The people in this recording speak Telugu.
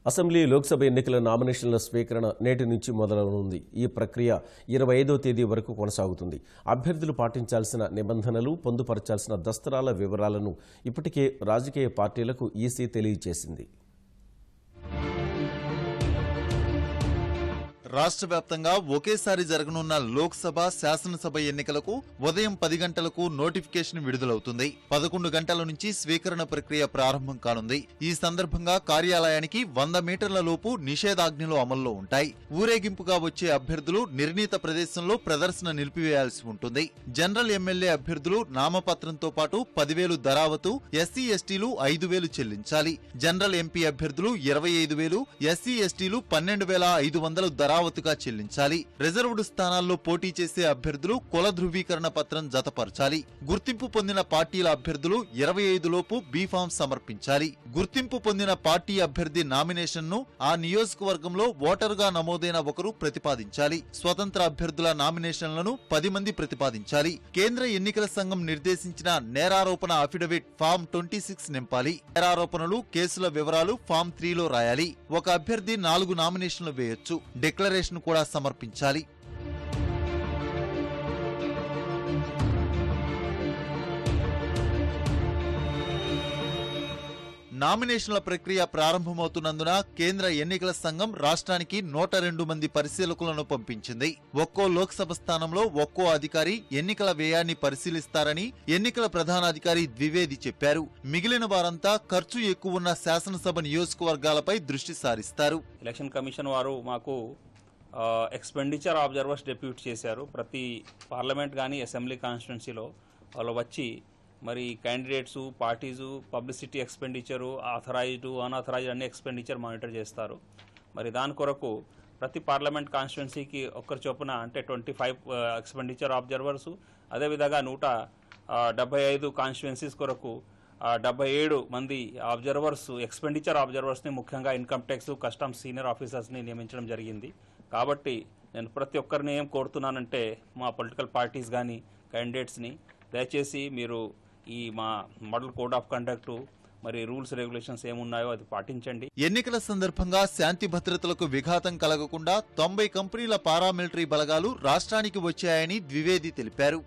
అసెంబ్లీ లోక్సభ ఎన్నికల నామినేషన్ల స్వీకరణ నేటి నుంచి మొదలవనుంది. ఈ ప్రక్రియ 25వ తేదీ వరకు కొనసాగుతుంది. అభ్యర్థులు పాటించాల్సిన నిబంధనలు, పొందుపరచాల్సిన దస్తరాల వివరాలను ఇప్పటికే రాజకీయ పార్టీలకు ఈసీ తెలియజేసింది. రాష్ట్ర వ్యాప్తంగా ఒకేసారి జరగనున్న లోక్సభ, శాసనసభ ఎన్నికలకు ఉదయం 10 గంటలకు నోటిఫికేషన్ విడుదలవుతుంది. 11 గంటల నుంచి స్వీకరణ ప్రక్రియ ప్రారంభం కానుంది. ఈ సందర్భంగా కార్యాలయానికి 100 మీటర్ల లోపు నిషేధాజ్ఞలు అమల్లో ఉంటాయి. ఊరేగింపుగా వచ్చే అభ్యర్థులు నిర్ణీత ప్రదేశంలో ప్రదర్శన నిలిపివేయాల్సి ఉంటుంది. జనరల్ ఎమ్మెల్యే అభ్యర్థులు నామపత్రంతో పాటు 10,000 దరావతు, ఎస్సీ ఎస్టీలు 5,000 చెల్లించాలి. జనరల్ ఎంపీ అభ్యర్థులు 25,000, ఎస్సీ ఎస్టీలు 12,500 దరావతుగా చెల్లించాలి. రిజర్వ్డ్ స్థానాల్లో పోటీ చేసే అభ్యర్థులు కుల ధృవీకరణ పత్రం జతపరచాలి. గుర్తింపు పొందిన పార్టీల అభ్యర్థులు 25 లోపు బీఫామ్ సమర్పించాలి. గుర్తింపు పొందిన పార్టీ అభ్యర్థి నామినేషన్ ను ఆ నియోజకవర్గంలో ఓటరుగా నమోదైన ఒకరు ప్రతిపాదించాలి. స్వతంత్ర అభ్యర్థుల నామినేషన్లను 10 మంది ప్రతిపాదించాలి. కేంద్ర ఎన్నికల సంఘం నిర్దేశించిన నేరారోపణ అఫిడవిట్ ఫామ్ 26 నింపాలి. నేరారోపణలు, కేసుల వివరాలు ఫామ్ 3లో రాయాలి. ఒక అభ్యర్థి 4 నామినేషన్లు వేయొచ్చు. డిక్లరేషన్ కూడా సమర్పించాలి. నామినేషన్ల ప్రక్రియ ప్రారంభమవుతున్నందున కేంద్ర ఎన్నికల సంఘం రాష్ట్రానికి 102 మంది పరిశీలకులను పంపించింది. ఒక్కో లోక్సభ స్థానంలో ఒక్కో అధికారి ఎన్నికల వ్యయాన్ని పరిశీలిస్తారని ఎన్నికల ప్రధానాధికారి ద్వివేది చెప్పారు. మిగిలిన వారంతా ఖర్చు ఎక్కువ ఉన్న శాసనసభ నియోజకవర్గాలపై దృష్టి సారిస్తారు. ఎలక్షన్ కమిషన్ వారు మాకు ఎక్స్పెండిచర్ ఆబ్జర్వర్స్ డెప్యూట్ చేశారు. ప్రతి పార్లమెంట్ కానీ అసెంబ్లీ కాన్స్టిట్యున్సీలో వాళ్ళు వచ్చి మరి candidates, parties, publicity expenditure, authorized, unauthorized అన్ని ఎక్స్పెండిచర్ మానిటర్ చేస్తారు. మరి దాని కొరకు ప్రతి పార్లమెంట్ కాన్స్టిట్యున్సీకి ఒక్కరి చొప్పున అంటే 25 ఎక్స్పెండిచర్ ఆబ్జర్వర్సు, అదేవిధంగా 175 కాన్స్టిట్యున్సీస్ కొరకు 77 మంది ఆబ్జర్వర్స్, ఎక్స్పెండిచర్ ఆబ్జర్వర్స్ని ముఖ్యంగా ఇన్కమ్ ట్యాక్స్, కస్టమ్స్ సీనియర్ ఆఫీసర్స్ని నియమించడం జరిగింది. కాబట్టి నేను ప్రతి ఒక్కరిని ఏం కోరుతున్నానంటే మా పొలిటికల్ పార్టీస్ కానీ క్యాండిడేట్స్ని దయచేసి మీరు ఈ మా మోడల్ కోడ్ ఆఫ్ కండక్ట్ మరి రూల్స్ రెగ్యులేషన్స్ ఏమున్నాయో అది పాటించండి. ఎన్నికల సందర్భంగా శాంతి భద్రతలకు విఘాతం కలగకుండా 90 కంపెనీల పారామిలిటరీ బలగాలు రాష్ట్రానికి వచ్చాయని ద్వివేది తెలిపారు.